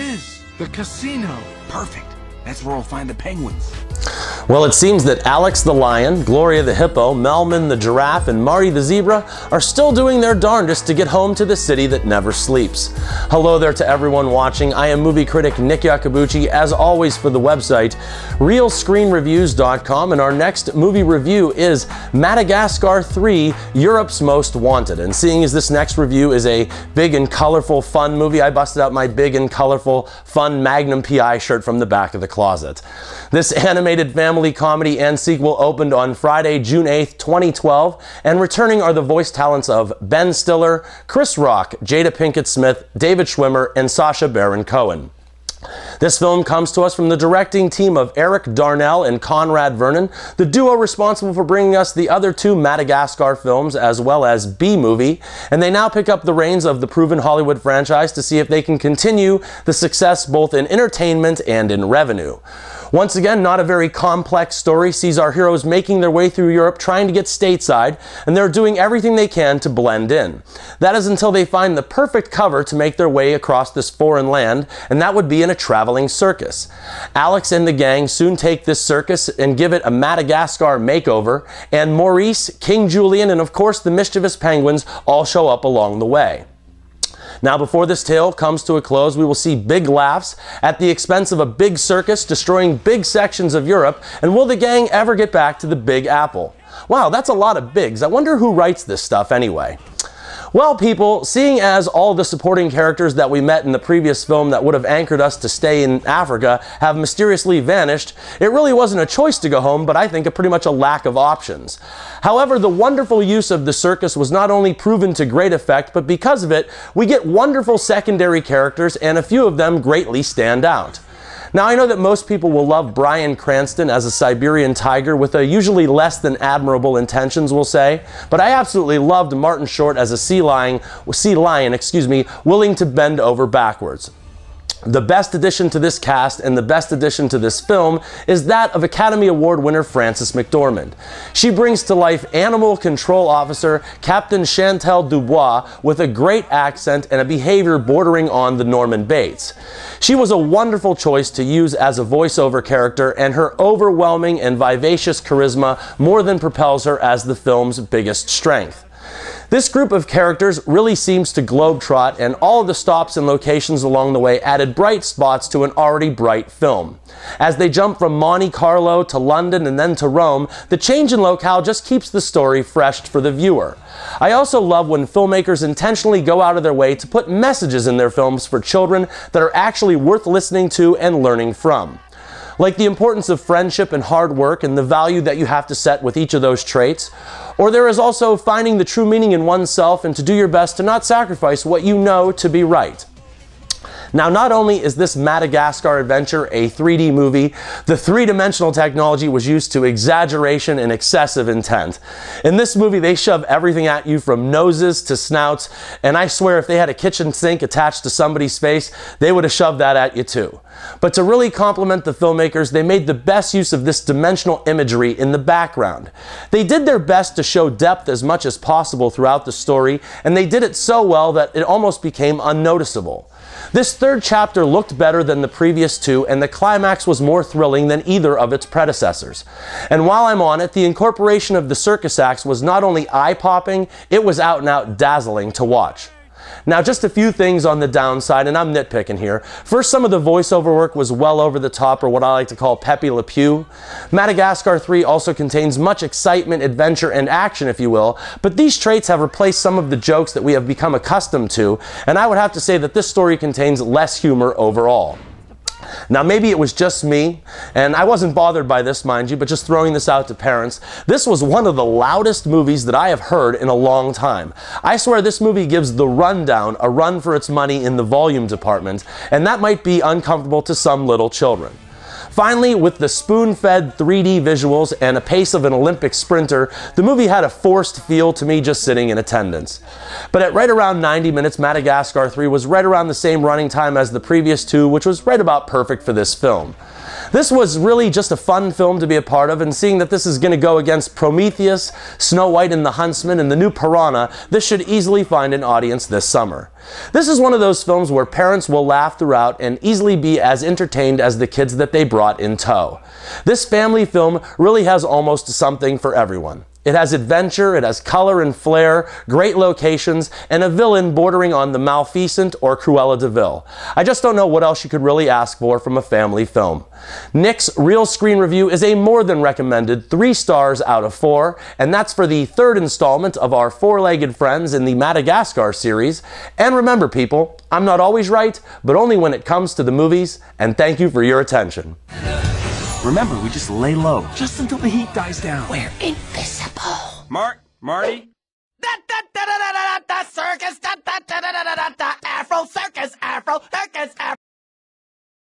is. The casino. Perfect. That's where we'll find the penguins. Well, it seems that Alex the lion, Gloria the hippo, Melman the giraffe, and Marty the zebra are still doing their darndest to get home to the city that never sleeps. Hello there to everyone watching. I am movie critic Nick Iacobucci, as always for the website ReelScreenReviews.com, and our next movie review is Madagascar 3, Europe's Most Wanted. And seeing as this next review is a big and colorful, fun movie, I busted out my big and colorful, fun Magnum PI shirt from the back of the closet. This animated family comedy and sequel opened on Friday, June 8th, 2012, and returning are the voice talents of Ben Stiller, Chris Rock, Jada Pinkett Smith, David Schwimmer, and Sacha Baron Cohen. This film comes to us from the directing team of Eric Darnell and Conrad Vernon, the duo responsible for bringing us the other two Madagascar films as well as B-Movie, and they now pick up the reins of the proven Hollywood franchise to see if they can continue the success both in entertainment and in revenue. Once again, not a very complex story sees our heroes making their way through Europe trying to get stateside, and they're doing everything they can to blend in. That is until they find the perfect cover to make their way across this foreign land, and that would be in a traveling circus. Alex and the gang soon take this circus and give it a Madagascar makeover, and Maurice, King Julien, and of course the mischievous penguins all show up along the way. Now, before this tale comes to a close, we will see big laughs at the expense of a big circus destroying big sections of Europe, and will the gang ever get back to the Big Apple? Wow, that's a lot of bigs. I wonder who writes this stuff anyway. Well, people, seeing as all the supporting characters that we met in the previous film that would have anchored us to stay in Africa have mysteriously vanished, it really wasn't a choice to go home, but I think pretty much a lack of options. However, the wonderful use of the circus was not only proven to great effect, but because of it, we get wonderful secondary characters, and a few of them greatly stand out. Now, I know that most people will love Bryan Cranston as a Siberian tiger with a usually less than admirable intentions, we'll say, but I absolutely loved Martin Short as a sea lion, willing to bend over backwards. The best addition to this cast and the best addition to this film is that of Academy Award winner Frances McDormand. She brings to life Animal Control Officer Captain Chantal Dubois with a great accent and a behavior bordering on the Norman Bates. She was a wonderful choice to use as a voiceover character, and her overwhelming and vivacious charisma more than propels her as the film's biggest strength. This group of characters really seems to globetrot, and all of the stops and locations along the way added bright spots to an already bright film. As they jump from Monte Carlo to London and then to Rome, the change in locale just keeps the story fresh for the viewer. I also love when filmmakers intentionally go out of their way to put messages in their films for children that are actually worth listening to and learning from. Like the importance of friendship and hard work and the value that you have to set with each of those traits. Or there is also finding the true meaning in oneself and to do your best to not sacrifice what you know to be right. Now, not only is this Madagascar adventure a 3D movie, the three-dimensional technology was used to exaggeration and excessive intent. In this movie, they shove everything at you from noses to snouts, and I swear if they had a kitchen sink attached to somebody's face, they would have shoved that at you too. But to really compliment the filmmakers, they made the best use of this dimensional imagery in the background. They did their best to show depth as much as possible throughout the story, and they did it so well that it almost became unnoticeable. This third chapter looked better than the previous two, and the climax was more thrilling than either of its predecessors. And while I'm on it, the incorporation of the circus acts was not only eye-popping, it was out-and-out dazzling to watch. Now, just a few things on the downside, and I'm nitpicking here. First, some of the voiceover work was well over the top, or what I like to call Pepe Le Pew. Madagascar 3 also contains much excitement, adventure, and action, if you will, but these traits have replaced some of the jokes that we have become accustomed to, and I would have to say that this story contains less humor overall. Now, maybe it was just me, and I wasn't bothered by this, mind you, but just throwing this out to parents. This was one of the loudest movies that I have heard in a long time. I swear this movie gives The Rundown a run for its money in the volume department, and that might be uncomfortable to some little children. Finally, with the spoon-fed 3D visuals and a pace of an Olympic sprinter, the movie had a forced feel to me just sitting in attendance. But at right around 90 minutes, Madagascar 3 was right around the same running time as the previous two, which was right about perfect for this film. This was really just a fun film to be a part of, and seeing that this is going to go against Prometheus, Snow White and the Huntsman, and the new Piranha, this should easily find an audience this summer. This is one of those films where parents will laugh throughout and easily be as entertained as the kids that they brought in tow. This family film really has almost something for everyone. It has adventure, it has color and flair, great locations, and a villain bordering on the Maleficent or Cruella de Vil. I just don't know what else you could really ask for from a family film. Nick's Real Screen Review is a more than recommended 3 stars out of 4, and that's for the 3rd installment of our four-legged friends in the Madagascar series. And remember, people, I'm not always right, but only when it comes to the movies, and thank you for your attention. Remember, we just lay low, just until the heat dies down. We're invisible. Marty? Circus, Afro circus, Afro circus, Afro.